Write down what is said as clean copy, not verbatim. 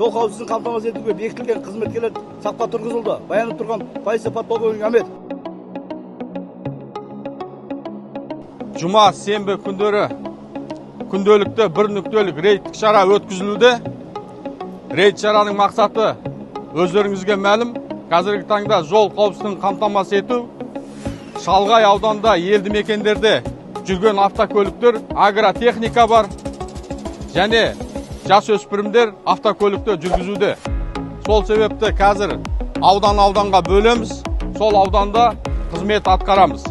жол қауіпсіздігін қамтамасыз етуге бекітілген қызметкерлер сапқа тұрғызылды. Баянып тұрған полиция подполковнигі Ахмет. Жұма, сенбі күндері күнделікті бір нүктелік рейдтік шара өткізілуде. Рейд шараның мақсаты өздеріңізге мәлім, қазіргі таңда жол қауіпсіздігін қамтамасыз ету, шалғай ауданда елді мекендерде жүрген автокөліктер, агротехника бар, және жасөспірімдер автокөлікті жүргізуде. Сол себепті қазір ауданға бөлеміз, сол ауданда қызмет атқарамыз.